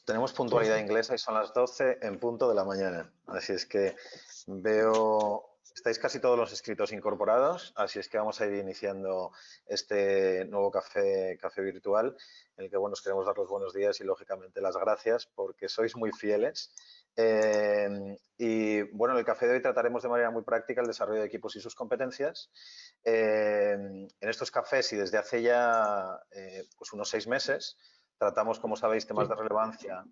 Tenemos Sí, puntualidad sí. inglesa y son las 12 en punto de la mañana. Así es que veo, estáis casi todos los inscritos incorporados, así es que vamos a ir iniciando este nuevo café virtual, en el que bueno, os queremos dar los buenos días y lógicamente las gracias porque sois muy fieles. Y bueno, en el café de hoy trataremos de manera muy práctica el desarrollo de equipos y sus competencias. En estos cafés y desde hace ya pues unos 6 meses tratamos, como sabéis, temas de Sí. relevancia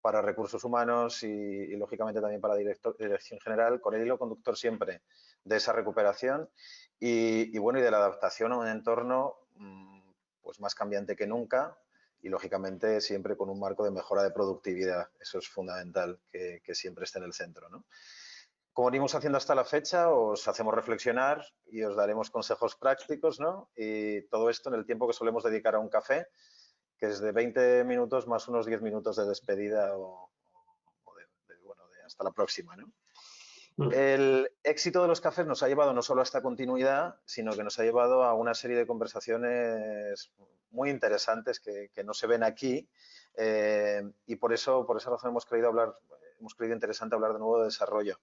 para recursos humanos y, lógicamente también para dirección general, con el hilo conductor siempre de esa recuperación bueno, y de la adaptación a un entorno pues más cambiante que nunca y lógicamente siempre con un marco de mejora de productividad. Eso es fundamental, que siempre esté en el centro, ¿no? Como venimos haciendo hasta la fecha, os hacemos reflexionar y os daremos consejos prácticos, ¿no? Y todo esto en el tiempo que solemos dedicar a un café, que es de 20 minutos más unos 10 minutos de despedida bueno, de hasta la próxima, ¿no? Mm. El éxito de los cafés nos ha llevado no solo a esta continuidad, sino que nos ha llevado a una serie de conversaciones muy interesantes que no se ven aquí y por esa razón hemos creído interesante hablar de nuevo de desarrollo.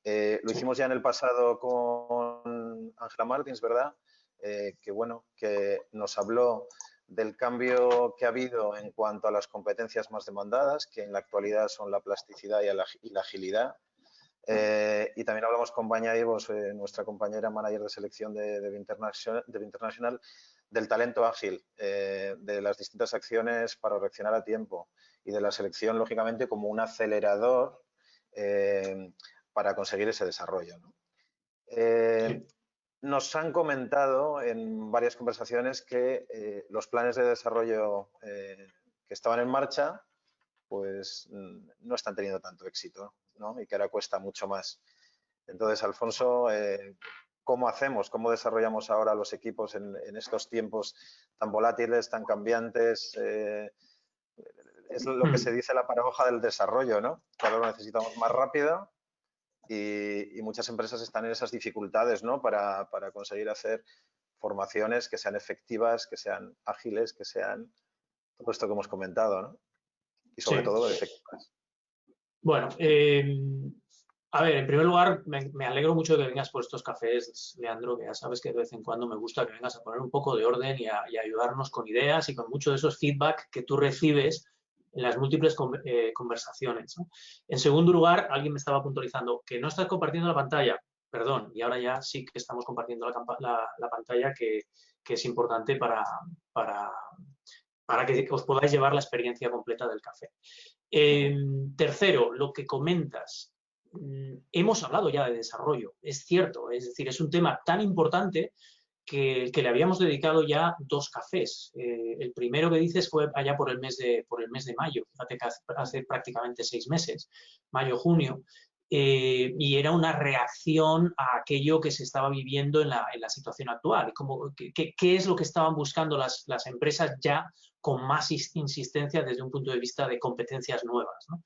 Lo Sí. hicimos ya en el pasado con Ángela Martins, ¿verdad? Que bueno, que nos habló del cambio que ha habido en cuanto a las competencias más demandadas, que en la actualidad son la plasticidad y la agilidad. Y también hablamos con Baña Ivos, nuestra compañera manager de selección de International, del talento ágil, de las distintas acciones para reaccionar a tiempo y de la selección, lógicamente, como un acelerador eh, para conseguir ese desarrollo, ¿no? Sí. Nos han comentado en varias conversaciones que los planes de desarrollo que estaban en marcha pues no están teniendo tanto éxito, ¿no? Y que ahora cuesta mucho más. Entonces, Alfonso, ¿cómo hacemos? ¿Cómo desarrollamos ahora los equipos en estos tiempos tan volátiles, tan cambiantes? Es lo que se Mm. dice la paradoja del desarrollo, ¿no? Que ahora lo necesitamos más rápido y muchas empresas están en esas dificultades, ¿no? Para conseguir hacer formaciones que sean efectivas, que sean ágiles, que sean todo esto que hemos comentado, ¿no? Y sobre Sí. todo efectivas. Bueno, a ver, en primer lugar, me alegro mucho de que vengas por estos cafés, Leandro, que ya sabes que de vez en cuando me gusta que vengas a poner un poco de orden y a ayudarnos con ideas y con mucho de esos feedback que tú recibes en las múltiples conversaciones, ¿no? En segundo lugar, alguien me estaba puntualizando que no estás compartiendo la pantalla. Perdón, y ahora ya sí que estamos compartiendo la pantalla que es importante para, para que os podáis llevar la experiencia completa del café. Tercero, lo que comentas. Hemos hablado ya de desarrollo, es cierto, es decir, es un tema tan importante que le habíamos dedicado ya 2 cafés. El primero que dices fue allá por el mes de mayo, fíjate que hace prácticamente 6 meses, mayo-junio, y era una reacción a aquello que se estaba viviendo en la situación actual. ¿Qué es lo que estaban buscando las empresas ya con más insistencia desde un punto de vista de competencias nuevas, ¿no?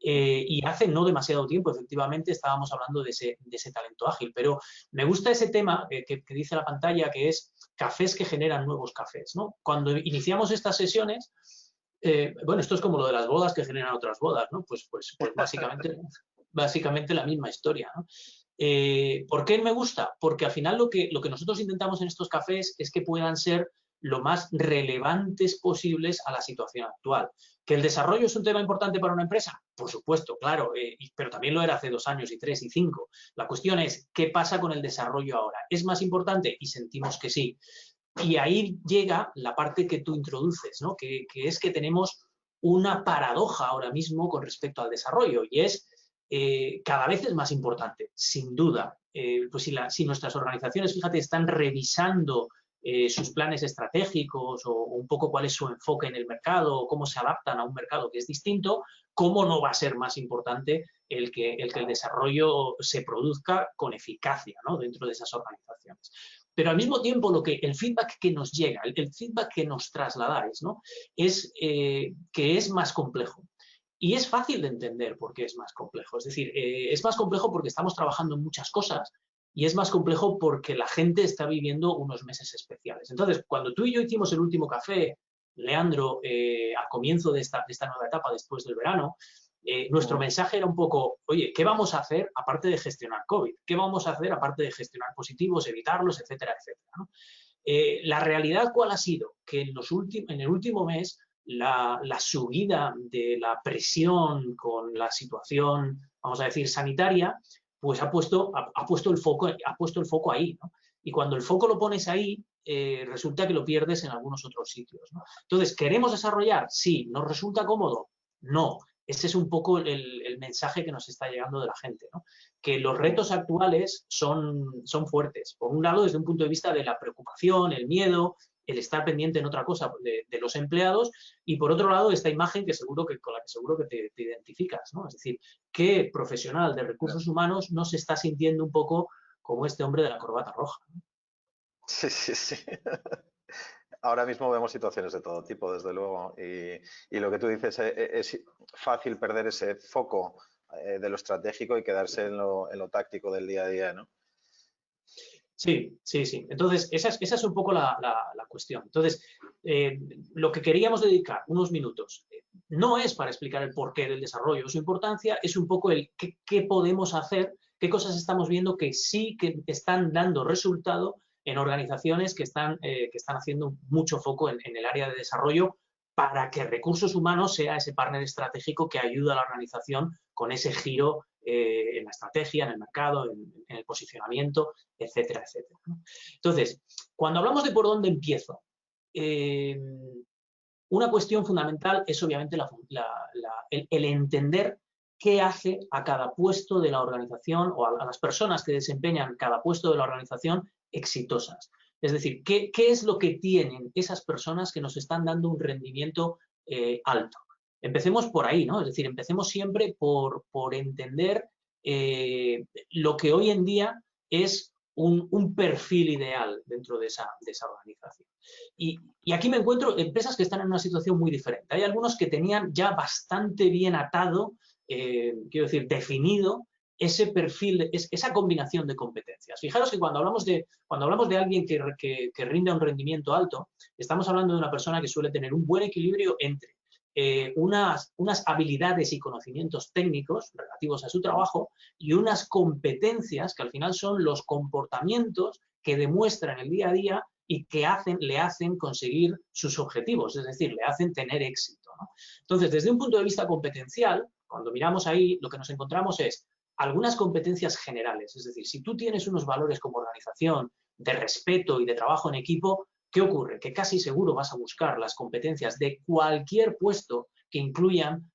Y hace no demasiado tiempo, efectivamente, estábamos hablando de ese talento ágil, pero me gusta ese tema que dice la pantalla, que es cafés que generan nuevos cafés, ¿no? Cuando iniciamos estas sesiones, bueno, esto es como lo de las bodas que generan otras bodas, ¿no? Pues básicamente la misma historia, ¿no? ¿Por qué me gusta? Porque al final lo que nosotros intentamos en estos cafés es que puedan ser lo más relevantes posibles a la situación actual. ¿Que el desarrollo es un tema importante para una empresa? Por supuesto, claro, pero también lo era hace 2 años y 3 y 5. La cuestión es, ¿qué pasa con el desarrollo ahora? ¿Es más importante? Y sentimos que sí. Y ahí llega la parte que tú introduces, ¿no? Que es que tenemos una paradoja ahora mismo con respecto al desarrollo y es cada vez es más importante, sin duda. Pues si nuestras organizaciones, fíjate, están revisando sus planes estratégicos o un poco cuál es su enfoque en el mercado o cómo se adaptan a un mercado que es distinto, ¿cómo no va a ser más importante el desarrollo se produzca con eficacia, ¿no? Dentro de esas organizaciones? Pero al mismo tiempo, el feedback que nos llega, el feedback que nos trasladáis, ¿no? Es que es más complejo. Y es fácil de entender por qué es más complejo. Es decir, es más complejo porque estamos trabajando en muchas cosas y es más complejo porque la gente está viviendo unos meses especiales. Entonces, cuando tú y yo hicimos el último café, Leandro, al comienzo de esta nueva etapa después del verano, nuestro mensaje era un poco, oye, ¿qué vamos a hacer aparte de gestionar COVID? ¿Qué vamos a hacer aparte de gestionar positivos, evitarlos, etcétera, etcétera, ¿no? La realidad, ¿cuál ha sido? Que en el último mes la subida de la presión con la situación, vamos a decir, sanitaria, pues ha puesto el foco ahí, ¿no? Y cuando el foco lo pones ahí, resulta que lo pierdes en algunos otros sitios, ¿no? Entonces, ¿queremos desarrollar? Sí. ¿Nos resulta cómodo? No. Ese es un poco el mensaje que nos está llegando de la gente, ¿no? Que los retos actuales son fuertes. Por un lado, desde un punto de vista de la preocupación, el miedo, el estar pendiente en otra cosa de los empleados, y por otro lado, esta imagen con la que seguro que te identificas, ¿no? Es decir, ¿qué profesional de recursos humanos no se está sintiendo un poco como este hombre de la corbata roja, ¿no? Sí, sí, sí. Ahora mismo vemos situaciones de todo tipo, desde luego, y lo que tú dices, es fácil perder ese foco de lo estratégico y quedarse en lo táctico del día a día, ¿no? Sí, sí, sí. Entonces, esa es un poco la cuestión. Entonces, lo que queríamos dedicar unos minutos no es para explicar el porqué del desarrollo, su importancia, es un poco el qué podemos hacer, qué cosas estamos viendo que sí que están dando resultado en organizaciones que están haciendo mucho foco en el área de desarrollo, para que recursos humanos sea ese partner estratégico que ayuda a la organización con ese giro en la estrategia, en el mercado, en el posicionamiento, etcétera, etcétera, ¿no? Entonces, cuando hablamos de por dónde empiezo, una cuestión fundamental es obviamente el entender qué hace a cada puesto de la organización, o a las personas que desempeñan cada puesto de la organización, exitosas. Es decir, ¿qué es lo que tienen esas personas que nos están dando un rendimiento alto? Empecemos por ahí, ¿no? Es decir, empecemos siempre por entender lo que hoy en día es un perfil ideal dentro de esa organización. Y aquí me encuentro empresas que están en una situación muy diferente. Hay algunos que tenían ya bastante bien atado, quiero decir, definido ese perfil, esa combinación de competencias. Fijaros que cuando hablamos de alguien que rinde un rendimiento alto, estamos hablando de una persona que suele tener un buen equilibrio entre unas habilidades y conocimientos técnicos relativos a su trabajo y unas competencias que al final son los comportamientos que demuestran el día a día y que le hacen conseguir sus objetivos, es decir, le hacen tener éxito, ¿no? Entonces, desde un punto de vista competencial, cuando miramos ahí, lo que nos encontramos es algunas competencias generales, es decir, si tú tienes unos valores como organización, de respeto y de trabajo en equipo, ¿qué ocurre? Que casi seguro vas a buscar las competencias de cualquier puesto que incluyan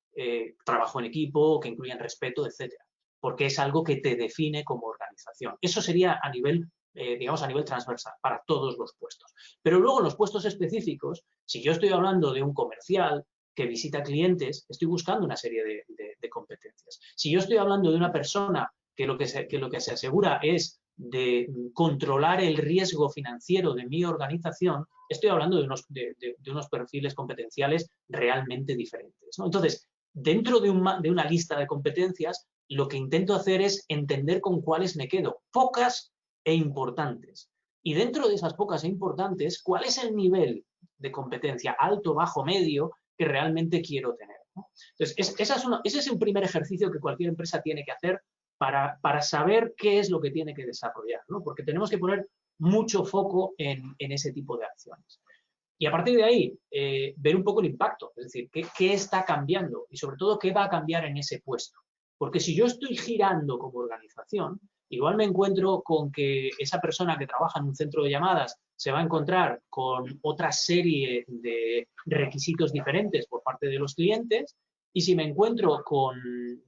trabajo en equipo, que incluyan respeto, etcétera, porque es algo que te define como organización. Eso sería a nivel digamos, a nivel transversal, para todos los puestos. Pero luego en los puestos específicos, si yo estoy hablando de un comercial que visita clientes, estoy buscando una serie de competencias. Si yo estoy hablando de una persona que lo que se asegura es de controlar el riesgo financiero de mi organización, estoy hablando de unos perfiles competenciales realmente diferentes, ¿no? Entonces, dentro de una lista de competencias, lo que intento hacer es entender con cuáles me quedo. Pocas e importantes. Y dentro de esas pocas e importantes, ¿cuál es el nivel de competencia alto, bajo, medio que realmente quiero tener, ¿no? Entonces, ese es un primer ejercicio que cualquier empresa tiene que hacer para saber qué es lo que tiene que desarrollar, ¿no? Porque tenemos que poner mucho foco en ese tipo de acciones. Y a partir de ahí, ver un poco el impacto, es decir, qué está cambiando y sobre todo qué va a cambiar en ese puesto. Porque si yo estoy girando como organización, igual me encuentro con que esa persona que trabaja en un centro de llamadas se va a encontrar con otra serie de requisitos diferentes por parte de los clientes, y si me encuentro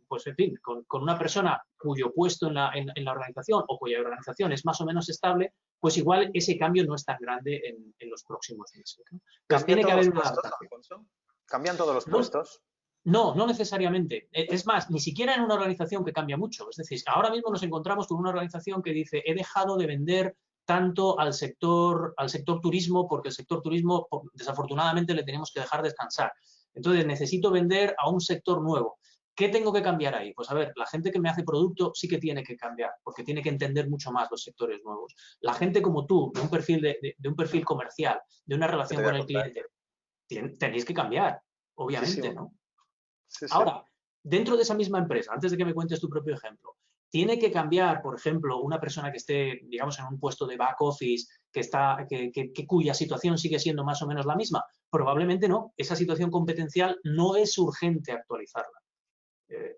pues en fin, con una persona cuyo puesto en la organización o cuya organización es más o menos estable, pues igual ese cambio no es tan grande en los próximos meses, ¿no? Entonces tiene que haber una adaptación. ¿Cambian todos los puestos? No, no necesariamente. Es más, ni siquiera en una organización que cambia mucho. Es decir, ahora mismo nos encontramos con una organización que dice, he dejado de vender tanto al sector turismo, porque el sector turismo, desafortunadamente, le tenemos que dejar descansar. Entonces, necesito vender a un sector nuevo. ¿Qué tengo que cambiar ahí? Pues a ver, la gente que me hace producto sí que tiene que cambiar, porque tiene que entender mucho más los sectores nuevos. La gente como tú, de un perfil comercial, de una relación con el cliente, tenéis que cambiar, Sí, sí, obviamente, ¿no? sí, sí. Ahora, dentro de esa misma empresa, antes de que me cuentes tu propio ejemplo, ¿tiene que cambiar, por ejemplo, una persona que esté, digamos, en un puesto de back office, cuya situación sigue siendo más o menos la misma? Probablemente no. Esa situación competencial no es urgente actualizarla.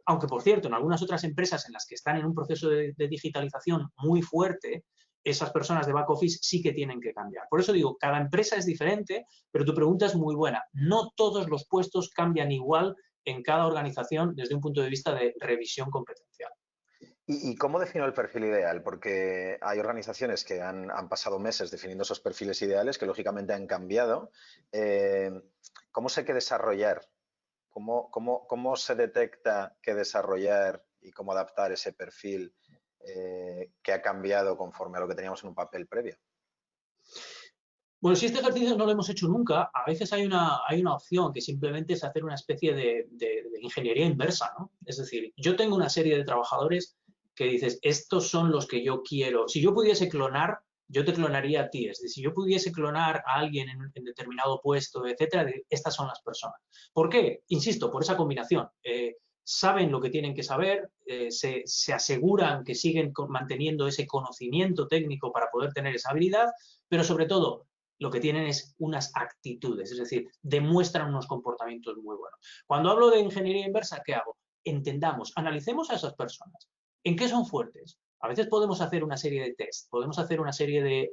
Aunque, por cierto, en algunas otras empresas en las que están en un proceso de digitalización muy fuerte, esas personas de back office sí que tienen que cambiar. Por eso digo, cada empresa es diferente, pero tu pregunta es muy buena. No todos los puestos cambian igual en cada organización desde un punto de vista de revisión competencial. ¿Y cómo defino el perfil ideal? Porque hay organizaciones que han pasado meses definiendo esos perfiles ideales que lógicamente han cambiado. Eh, ¿Cómo sé qué desarrollar? ¿Cómo se detecta qué desarrollar y cómo adaptar ese perfil que ha cambiado conforme a lo que teníamos en un papel previo? Bueno, si este ejercicio no lo hemos hecho nunca, a veces hay una opción que simplemente es hacer una especie de ingeniería inversa, ¿no? Es decir, yo tengo una serie de trabajadores que dices, estos son los que yo quiero. Si yo pudiese clonar, yo te clonaría a ti. Es decir, si yo pudiese clonar a alguien en determinado puesto, etcétera, estas son las personas. ¿Por qué? Insisto, por esa combinación. Saben lo que tienen que saber, se aseguran que siguen manteniendo ese conocimiento técnico para poder tener esa habilidad, pero sobre todo lo que tienen es unas actitudes, es decir, demuestran unos comportamientos muy buenos. Cuando hablo de ingeniería inversa, ¿qué hago? Entendamos, analicemos a esas personas. ¿En qué son fuertes? A veces podemos hacer una serie de test, podemos hacer una serie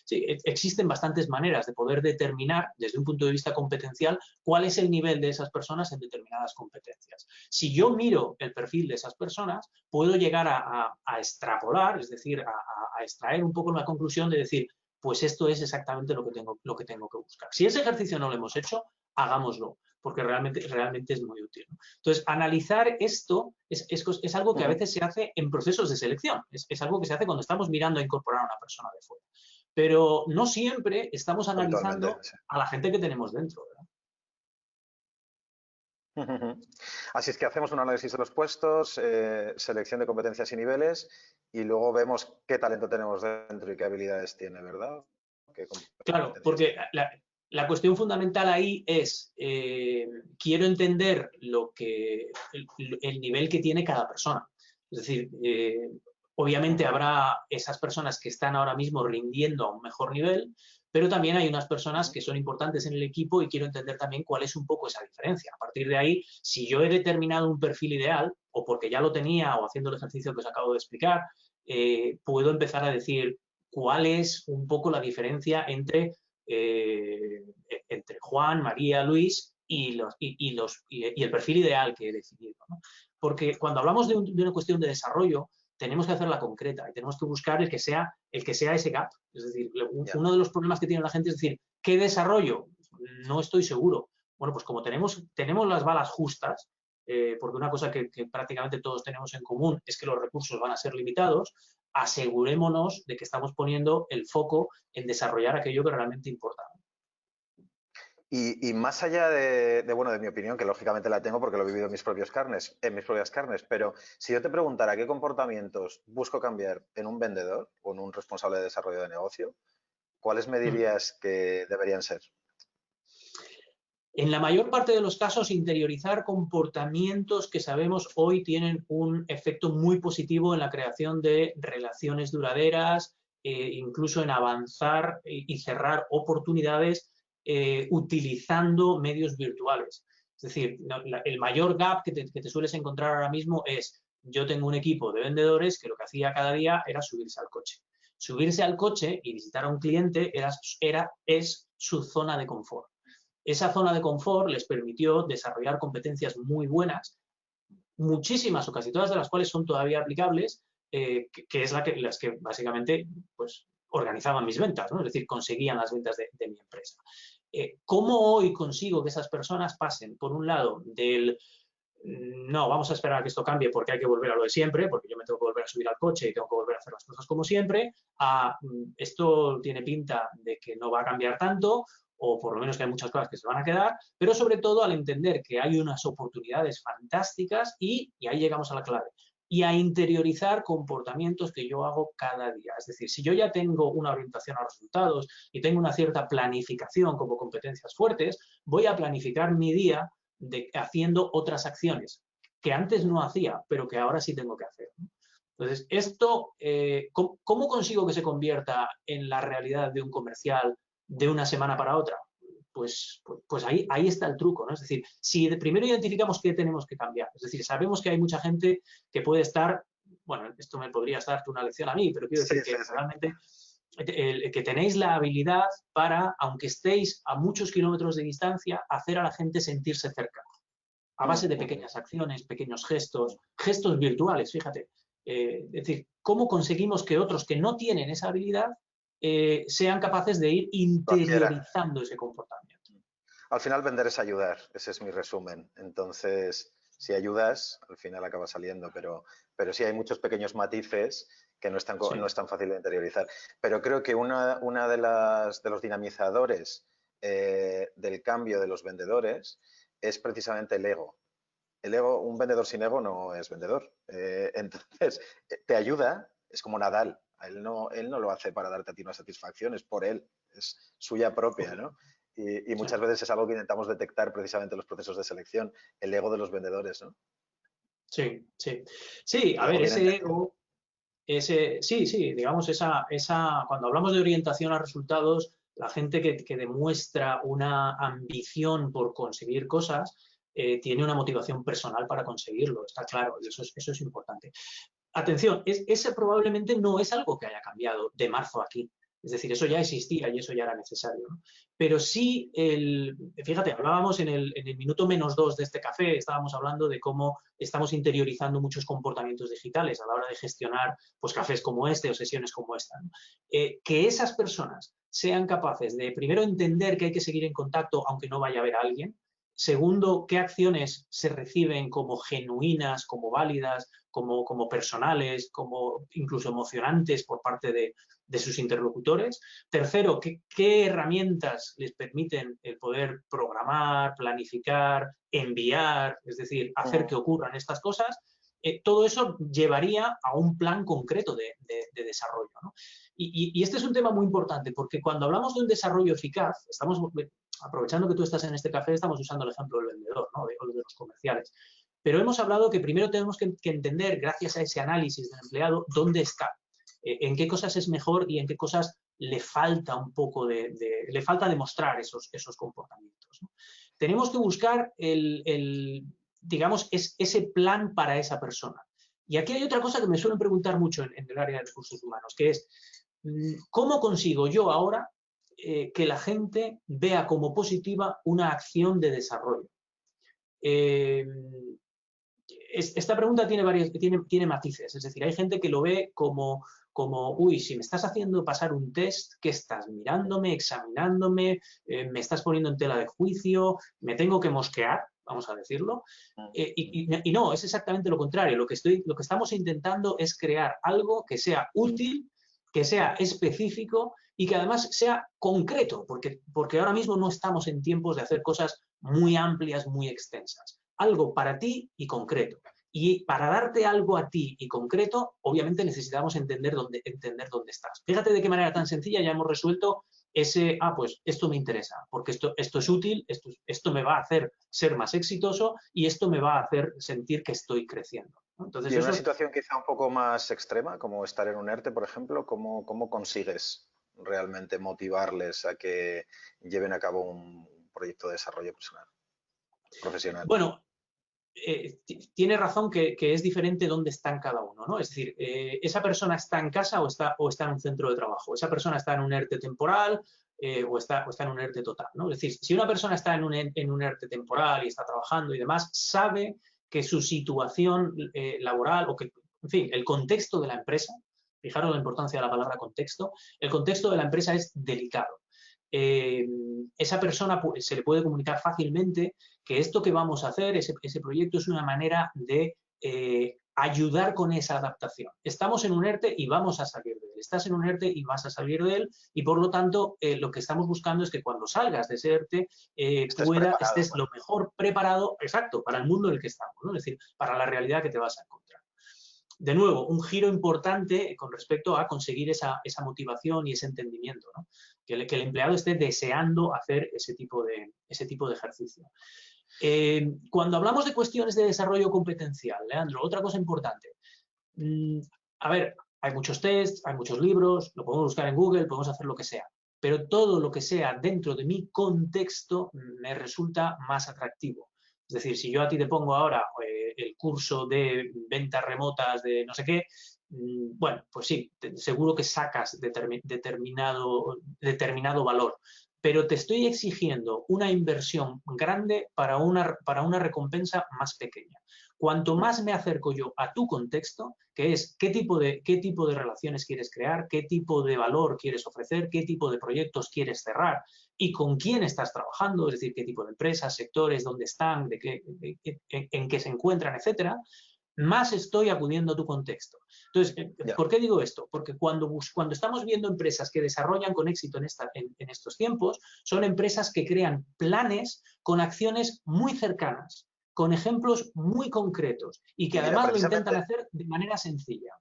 sí, existen bastantes maneras de poder determinar desde un punto de vista competencial cuál es el nivel de esas personas en determinadas competencias. Si yo miro el perfil de esas personas, puedo llegar a extrapolar, es decir, a extraer un poco una conclusión de decir, pues esto es exactamente lo que tengo que buscar. Si ese ejercicio no lo hemos hecho, hagámoslo, porque realmente es muy útil, ¿no? Entonces, analizar esto es algo que a veces se hace en procesos de selección, es algo que se hace cuando estamos mirando a incorporar a una persona de fuera. Pero no siempre estamos Habitualmente, analizando sí. a la gente que tenemos dentro, ¿verdad? Así es que hacemos un análisis de los puestos, selección de competencias y niveles, y luego vemos qué talento tenemos dentro y qué habilidades tiene, ¿verdad? ¿Qué Claro, competencias porque tiene? la cuestión fundamental ahí es, quiero entender el nivel que tiene cada persona. Es decir, obviamente habrá esas personas que están ahora mismo rindiendo a un mejor nivel, pero también hay unas personas que son importantes en el equipo y quiero entender también cuál es un poco esa diferencia. A partir de ahí, si yo he determinado un perfil ideal, o porque ya lo tenía o haciendo el ejercicio que os acabo de explicar, puedo empezar a decir, cuál es un poco la diferencia entre Juan, María, Luis y el perfil ideal que he definido, ¿no? Porque cuando hablamos de una cuestión de desarrollo, tenemos que hacerla concreta y tenemos que buscar el que sea ese gap. Es decir, Ya. uno de los problemas que tiene la gente es decir, ¿qué desarrollo? No estoy seguro. Bueno, pues como tenemos las balas justas, porque una cosa que prácticamente todos tenemos en común es que los recursos van a ser limitados, asegurémonos de que estamos poniendo el foco en desarrollar aquello que realmente importa. Y más allá bueno, de mi opinión, que lógicamente la tengo porque lo he vivido en mis propias carnes, pero si yo te preguntara qué comportamientos busco cambiar en un vendedor o en un responsable de desarrollo de negocio, ¿cuáles me dirías que deberían ser? En la mayor parte de los casos, interiorizar comportamientos que sabemos hoy tienen un efecto muy positivo en la creación de relaciones duraderas, incluso en avanzar y cerrar oportunidades utilizando medios virtuales. Es decir, el mayor gap que te sueles encontrar ahora mismo es, yo tengo un equipo de vendedores que lo que hacía cada día era subirse al coche. Subirse al coche y visitar a un cliente es su zona de confort. Esa zona de confort les permitió desarrollar competencias muy buenas, muchísimas o casi todas de las cuales son todavía aplicables, que es las que básicamente pues, organizaban mis ventas, ¿no? Es decir, conseguían las ventas de mi empresa. ¿Cómo hoy consigo que esas personas pasen, por un lado, del no, vamos a esperar a que esto cambie porque hay que volver a lo de siempre, porque yo me tengo que volver a subir al coche y tengo que volver a hacer las cosas como siempre, a esto tiene pinta de que no va a cambiar tanto, o por lo menos que hay muchas cosas que se van a quedar, pero sobre todo al entender que hay unas oportunidades fantásticas y ahí llegamos a la clave. y a interiorizar comportamientos que yo hago cada día. Es decir, si yo ya tengo una orientación a resultados y tengo una cierta planificación como competencias fuertes, voy a planificar mi día haciendo otras acciones que antes no hacía, pero que ahora sí tengo que hacer. Entonces, esto, ¿cómo consigo que se convierta en la realidad de un comercial de una semana para otra? Pues ahí está el truco, ¿no? Es decir, si primero identificamos qué tenemos que cambiar, es decir, sabemos que hay mucha gente que puede estar, bueno, esto me podría darte una lección a mí, pero quiero decir que realmente que tenéis la habilidad para, aunque estéis a muchos kilómetros de distancia, hacer a la gente sentirse cerca, a base de pequeñas acciones, pequeños gestos, gestos virtuales, fíjate. Es decir, ¿cómo conseguimos que otros que no tienen esa habilidad sean capaces de ir interiorizando ese comportamiento? Al final vender es ayudar, ese es mi resumen. Entonces, si ayudas, al final acaba saliendo, pero sí hay muchos pequeños matices que no es tan fácil de interiorizar. Pero creo que una de los dinamizadores del cambio de los vendedores es precisamente el ego. El ego, un vendedor sin ego no es vendedor. Entonces, te ayuda, es como Nadal. Él no lo hace para darte a ti una satisfacción, es por él, es suya propia, ¿no? Y muchas veces es algo que intentamos detectar precisamente en los procesos de selección, el ego de los vendedores, ¿no? Sí, sí. Sí, a ver, ese ego, sí, digamos, cuando hablamos de orientación a resultados, la gente que demuestra una ambición por conseguir cosas, tiene una motivación personal para conseguirlo, está claro, y eso es importante. Atención, ese probablemente no es algo que haya cambiado de marzo a aquí. Es decir, eso ya existía y eso ya era necesario, ¿no? Pero sí, fíjate, hablábamos en el minuto -2 de este café, estábamos hablando de cómo estamos interiorizando muchos comportamientos digitales a la hora de gestionar pues, cafés como este o sesiones como esta, ¿no? Que esas personas sean capaces de, primero, entender que hay que seguir en contacto aunque no vaya a ver a alguien. Segundo, qué acciones se reciben como genuinas, como válidas, como personales, como incluso emocionantes por parte de sus interlocutores. Tercero, qué herramientas les permiten el poder programar, planificar, enviar, es decir, hacer que ocurran estas cosas. Todo eso llevaría a un plan concreto de desarrollo, ¿no? Y este es un tema muy importante porque cuando hablamos de un desarrollo eficaz, estamos aprovechando que tú estás en este café, estamos usando el ejemplo del vendedor, ¿no? de los comerciales. Pero hemos hablado que primero tenemos que entender, gracias a ese análisis del empleado, dónde está, en qué cosas es mejor y en qué cosas le falta un poco le falta demostrar esos comportamientos, ¿no? Tenemos que buscar digamos, ese plan para esa persona. Y aquí hay otra cosa que me suelen preguntar mucho en el área de recursos humanos, que es, ¿cómo consigo yo ahora que la gente vea como positiva una acción de desarrollo? Esta pregunta tiene matices, es decir, hay gente que lo ve como, uy, si me estás haciendo pasar un test, ¿qué estás mirándome, examinándome, me estás poniendo en tela de juicio, me tengo que mosquear, vamos a decirlo? Y no, es exactamente lo contrario. Lo que estamos intentando es crear algo que sea útil, que sea específico y que además sea concreto, porque ahora mismo no estamos en tiempos de hacer cosas muy amplias, muy extensas. Algo para ti y concreto. Y para darte algo a ti y concreto, obviamente necesitamos entender dónde estás. Fíjate de qué manera tan sencilla ya hemos resuelto pues esto me interesa, porque esto es útil, esto me va a hacer ser más exitoso y esto me va a hacer sentir que estoy creciendo, ¿no? Entonces, y en una situación quizá un poco más extrema, como estar en un ERTE, por ejemplo, ¿cómo consigues realmente motivarles a que lleven a cabo un proyecto de desarrollo personal, profesional? Bueno, tiene razón que es diferente dónde están cada uno, ¿no? Es decir, esa persona está en casa o está en un centro de trabajo, esa persona está en un ERTE temporal o está en un ERTE total, ¿no? Es decir, si una persona está en un ERTE temporal y está trabajando y demás, sabe que su situación laboral o que, en fin, el contexto de la empresa, fijaros la importancia de la palabra contexto, el contexto de la empresa es delicado. Esa persona se le puede comunicar fácilmente que esto que vamos a hacer, ese proyecto, es una manera de ayudar con esa adaptación. Estamos en un ERTE y vamos a salir de él. Estás en un ERTE y vas a salir de él y, por lo tanto, lo que estamos buscando es que cuando salgas de ese ERTE estés lo mejor preparado, exacto, para el mundo en el que estamos, ¿no? Es decir, para la realidad que te vas a encontrar. de nuevo, un giro importante con respecto a conseguir esa motivación y ese entendimiento, ¿no? Que el empleado esté deseando hacer ese tipo de ejercicio. Cuando hablamos de cuestiones de desarrollo competencial, Leandro, otra cosa importante. A ver, hay muchos tests, hay muchos libros, lo podemos buscar en Google, podemos hacer lo que sea, pero todo lo que sea dentro de mi contexto me resulta más atractivo. Es decir, si yo a ti te pongo ahora el curso de ventas remotas de no sé qué, bueno, pues sí, seguro que sacas determinado valor, pero te estoy exigiendo una inversión grande para una recompensa más pequeña. Cuanto más me acerco yo a tu contexto, que es qué tipo de relaciones quieres crear, qué tipo de valor quieres ofrecer, qué tipo de proyectos quieres cerrar y con quién estás trabajando, es decir, qué tipo de empresas, sectores, dónde están, en qué se encuentran, etcétera, más estoy acudiendo a tu contexto. Entonces, ¿por qué digo esto? Porque cuando estamos viendo empresas que desarrollan con éxito en estos tiempos, son empresas que crean planes con acciones muy cercanas, con ejemplos muy concretos y que además lo intentan hacer de manera sencilla.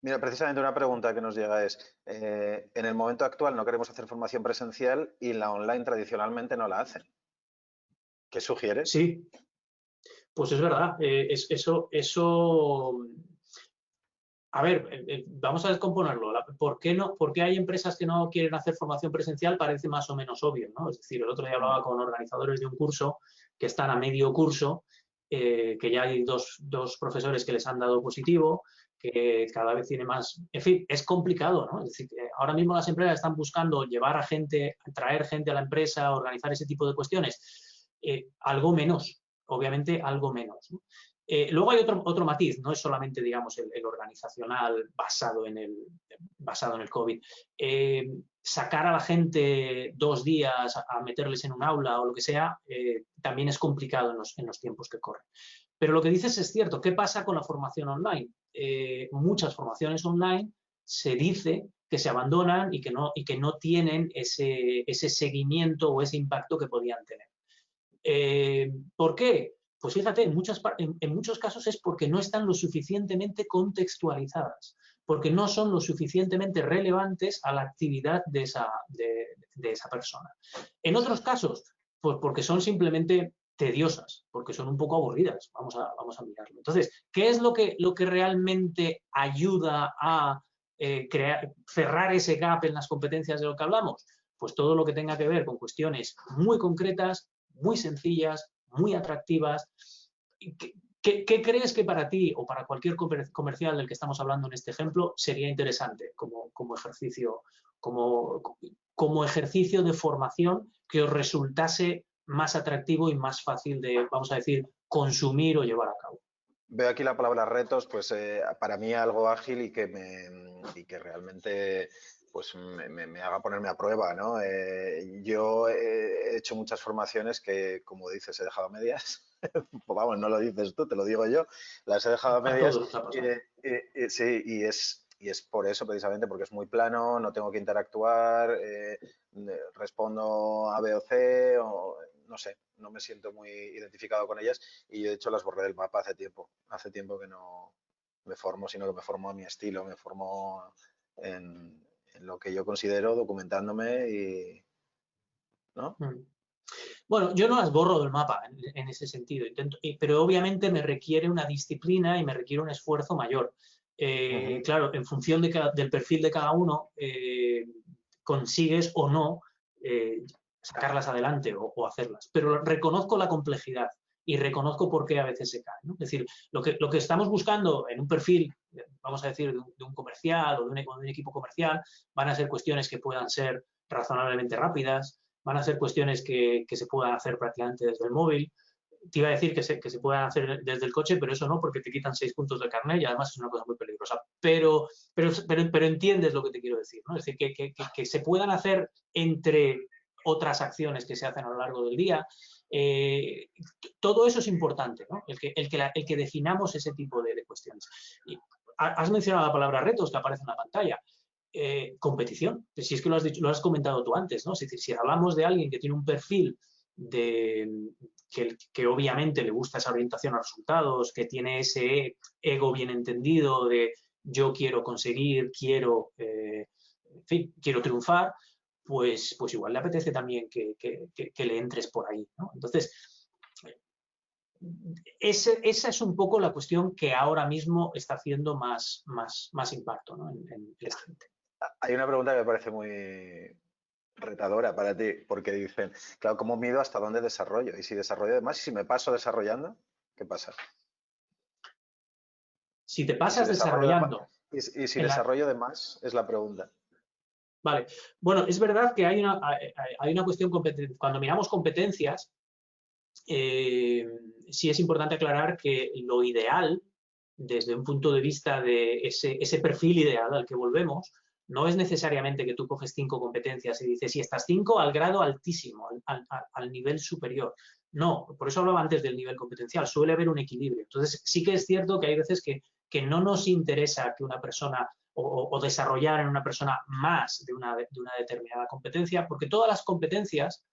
Mira, precisamente una pregunta que nos llega es, en el momento actual no queremos hacer formación presencial y la online tradicionalmente no la hacen. ¿Qué sugieres? Sí, pues es verdad. A ver, vamos a descomponerlo. ¿Por qué hay empresas que no quieren hacer formación presencial? Parece más o menos obvio, ¿no? Es decir, el otro día hablaba con organizadores de un curso que están a medio curso, que ya hay dos profesores que les han dado positivo, que cada vez tiene más... En fin, es complicado, ¿no? Es decir, ahora mismo las empresas están buscando llevar a gente, traer gente a la empresa, organizar ese tipo de cuestiones. Algo menos, obviamente algo menos, ¿no? Luego hay otro matiz, no es solamente, digamos, el organizacional basado en el COVID. Sacar a la gente 2 días a meterles en un aula o lo que sea, también es complicado en los tiempos que corren. Pero lo que dices es cierto. ¿Qué pasa con la formación online? Muchas formaciones online se dice que se abandonan y que no tienen ese seguimiento o ese impacto que podían tener. ¿Por qué? Pues fíjate, en muchos casos es porque no están lo suficientemente contextualizadas, porque no son lo suficientemente relevantes a la actividad de esa persona. En otros casos, pues porque son simplemente tediosas, porque son un poco aburridas. Vamos a mirarlo. Entonces, ¿qué es lo que realmente ayuda a cerrar ese gap en las competencias de lo que hablamos? Pues todo lo que tenga que ver con cuestiones muy concretas, muy sencillas, muy atractivas. ¿Qué crees que para ti o para cualquier comercial del que estamos hablando en este ejemplo sería interesante como ejercicio de formación que os resultase más atractivo y más fácil de, vamos a decir, consumir o llevar a cabo? Veo aquí la palabra retos, pues para mí algo ágil y que realmente pues me haga ponerme a prueba, ¿no? Yo he hecho muchas formaciones que, como dices, he dejado a medias. Pues vamos, no lo dices tú, te lo digo yo. Las he dejado a medias. A todos nos ha pasado. Sí, y es por eso, precisamente, porque es muy plano, no tengo que interactuar, respondo A, B o C, o no sé, no me siento muy identificado con ellas y yo de hecho las borré del mapa hace tiempo. Hace tiempo que no me formo, sino que me formo a mi estilo, me formo en lo que yo considero, documentándome y... ¿no? Bueno, yo no las borro del mapa en ese sentido, pero obviamente me requiere una disciplina y me requiere un esfuerzo mayor. Claro, en función del perfil de cada uno, consigues o no sacarlas adelante o hacerlas. Pero reconozco la complejidad y reconozco por qué a veces se caen, ¿no? Es decir, lo que estamos buscando en un perfil, vamos a decir, de un comercial o de un equipo comercial, van a ser cuestiones que puedan ser razonablemente rápidas, van a ser cuestiones que se puedan hacer prácticamente desde el móvil. Te iba a decir que se puedan hacer desde el coche, pero eso no, porque te quitan 6 puntos de carnet y además es una cosa muy peligrosa. Pero entiendes lo que te quiero decir, ¿no? Es decir, que se puedan hacer entre otras acciones que se hacen a lo largo del día. Todo eso es importante, ¿no? El que definamos ese tipo de cuestiones. Y has mencionado la palabra retos que aparece en la pantalla. Competición, si es que lo has comentado tú antes, ¿no? Es decir, si hablamos de alguien que tiene un perfil que obviamente le gusta esa orientación a resultados, que tiene ese ego bien entendido de yo quiero conseguir, en fin, quiero triunfar, pues igual le apetece también que le entres por ahí, ¿no? Entonces, esa es un poco la cuestión que ahora mismo está haciendo más impacto, ¿no? en la gente. Hay una pregunta que me parece muy retadora para ti, porque dicen, claro, ¿cómo mido hasta dónde desarrollo? Y si desarrollo de más, y si me paso desarrollando, ¿qué pasa? Si te pasas desarrollando... Y si desarrollo de más, es la pregunta. Vale. Bueno, es verdad que hay una cuestión, cuando miramos competencias, sí es importante aclarar que lo ideal, desde un punto de vista de ese perfil ideal al que volvemos, no es necesariamente que tú coges 5 competencias y dices, y estas 5 al grado altísimo, al nivel superior. No, por eso hablaba antes del nivel competencial, suele haber un equilibrio. Entonces, sí que es cierto que hay veces que no nos interesa que una persona o desarrollar en una persona más de una determinada competencia, porque todas las competencias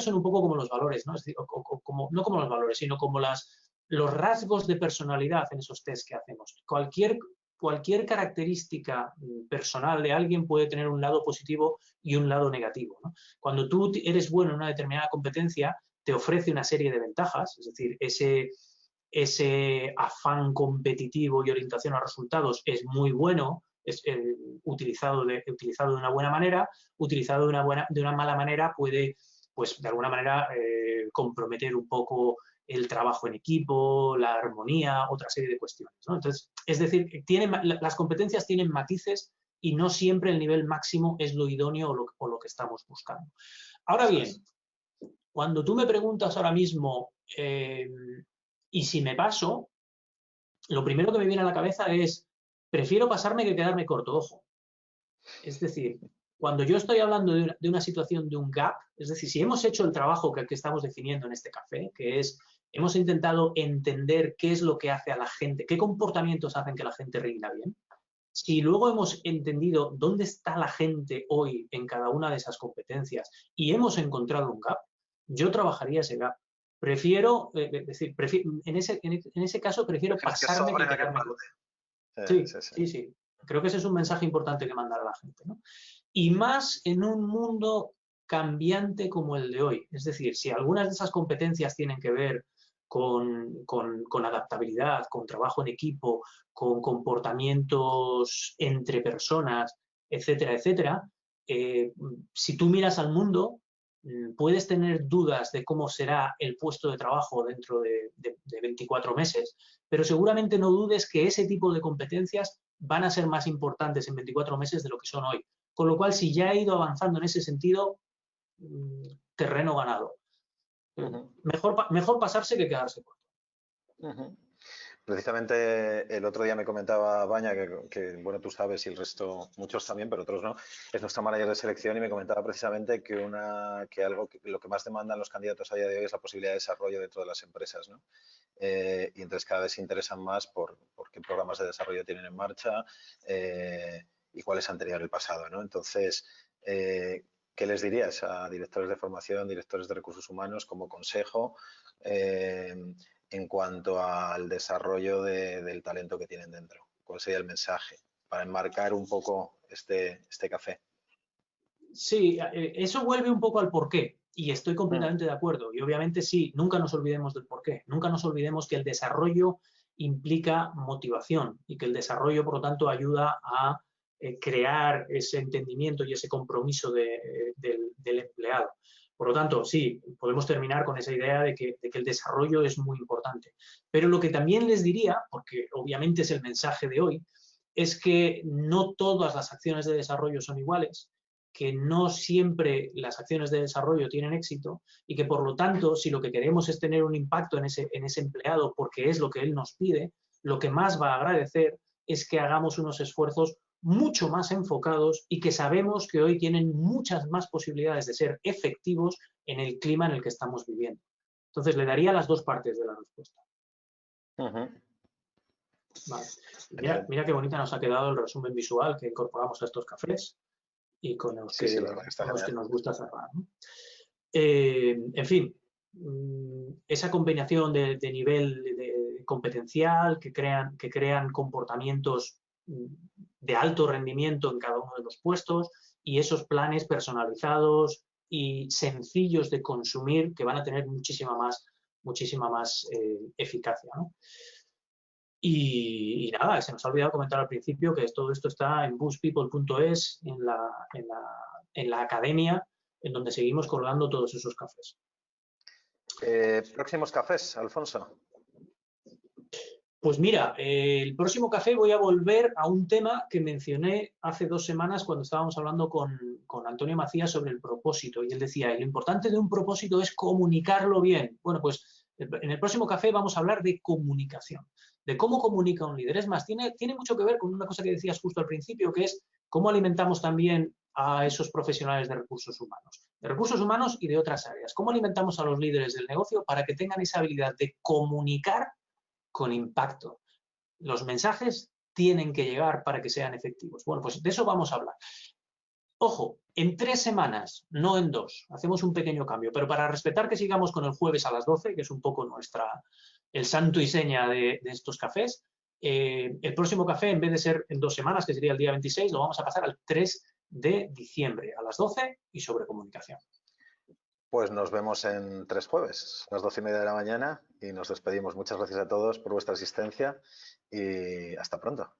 son un poco como los valores, ¿no? Es decir, no como los valores, sino como los rasgos de personalidad en esos test que hacemos. Cualquier característica personal de alguien puede tener un lado positivo y un lado negativo, ¿no? Cuando tú eres bueno en una determinada competencia, te ofrece una serie de ventajas, es decir, ese afán competitivo y orientación a resultados es muy bueno, es utilizado de una buena manera, utilizado de una mala manera puede, pues de alguna manera, comprometer un poco el trabajo en equipo, la armonía, otra serie de cuestiones, ¿no? Entonces, es decir, las competencias tienen matices y no siempre el nivel máximo es lo idóneo o lo que estamos buscando. Ahora bien, cuando tú me preguntas ahora mismo, ¿y si me paso? Lo primero que me viene a la cabeza es, prefiero pasarme que quedarme corto, ojo. Es decir, cuando yo estoy hablando de una situación de un gap, es decir, si hemos hecho el trabajo que estamos definiendo en este café, que es, hemos intentado entender qué es lo que hace a la gente, qué comportamientos hacen que la gente rinda bien, si luego hemos entendido dónde está la gente hoy en cada una de esas competencias y hemos encontrado un gap, yo trabajaría ese gap. Prefiero, en ese caso, prefiero pasarme que quedarme corto. Sí. Creo que ese es un mensaje importante que mandar a la gente, ¿no? Y más en un mundo cambiante como el de hoy. Es decir, si algunas de esas competencias tienen que ver con adaptabilidad, con trabajo en equipo, con comportamientos entre personas, etcétera, etcétera, si tú miras al mundo, puedes tener dudas de cómo será el puesto de trabajo dentro de 24 meses, pero seguramente no dudes que ese tipo de competencias van a ser más importantes en 24 meses de lo que son hoy. Con lo cual, si ya he ido avanzando en ese sentido, terreno ganado. Mejor pasarse que quedarse corto. Precisamente el otro día me comentaba Baña, que bueno, tú sabes y el resto, muchos también, pero otros no, es nuestra manager de selección y me comentaba precisamente que lo que más demandan los candidatos a día de hoy es la posibilidad de desarrollo dentro de las empresas, ¿no? Y entonces cada vez se interesan más por qué programas de desarrollo tienen en marcha y cuáles han tenido en el pasado, ¿no? Entonces, ¿qué les dirías a directores de formación, directores de recursos humanos como consejo en cuanto al desarrollo del talento que tienen dentro? ¿Cuál sería el mensaje para enmarcar un poco este café? Sí, eso vuelve un poco al porqué y estoy completamente de acuerdo. Y obviamente sí, nunca nos olvidemos del porqué. Nunca nos olvidemos que el desarrollo implica motivación y que el desarrollo, por lo tanto, ayuda a crear ese entendimiento y ese compromiso del empleado. Por lo tanto, sí, podemos terminar con esa idea de que el desarrollo es muy importante. Pero lo que también les diría, porque obviamente es el mensaje de hoy, es que no todas las acciones de desarrollo son iguales, que no siempre las acciones de desarrollo tienen éxito y que, por lo tanto, si lo que queremos es tener un impacto en ese empleado porque es lo que él nos pide, lo que más va a agradecer es que hagamos unos esfuerzos mucho más enfocados y que sabemos que hoy tienen muchas más posibilidades de ser efectivos en el clima en el que estamos viviendo. Entonces, le daría las dos partes de la respuesta. Vale. Mira qué bonita nos ha quedado el resumen visual que incorporamos a estos cafés y con los que nos gusta cerrar, ¿no? En fin, esa combinación de nivel competencial que crean comportamientos de alto rendimiento en cada uno de los puestos y esos planes personalizados y sencillos de consumir que van a tener muchísima más eficacia, ¿no? Y nada, se nos ha olvidado comentar al principio que todo esto está en boostpeople.es, en la academia, en donde seguimos colgando todos esos cafés. Próximos cafés, Alfonso. Pues mira, el próximo café voy a volver a un tema que mencioné hace 2 semanas cuando estábamos hablando con Antonio Macías sobre el propósito. Y él decía, lo importante de un propósito es comunicarlo bien. Bueno, pues en el próximo café vamos a hablar de comunicación, de cómo comunica un líder. Es más, tiene mucho que ver con una cosa que decías justo al principio, que es cómo alimentamos también a esos profesionales de recursos humanos y de otras áreas. ¿Cómo alimentamos a los líderes del negocio para que tengan esa habilidad de comunicar con impacto? Los mensajes tienen que llegar para que sean efectivos. Bueno, pues de eso vamos a hablar. Ojo, en 3 semanas, no en 2. Hacemos un pequeño cambio, pero para respetar que sigamos con el jueves a las 12, que es un poco el santo y seña de estos cafés, el próximo café, en vez de ser en 2 semanas, que sería el día 26, lo vamos a pasar al 3 de diciembre, a las 12 y sobre comunicación. Pues nos vemos en 3 jueves, a las 12:30 de la mañana, y nos despedimos. Muchas gracias a todos por vuestra asistencia y hasta pronto.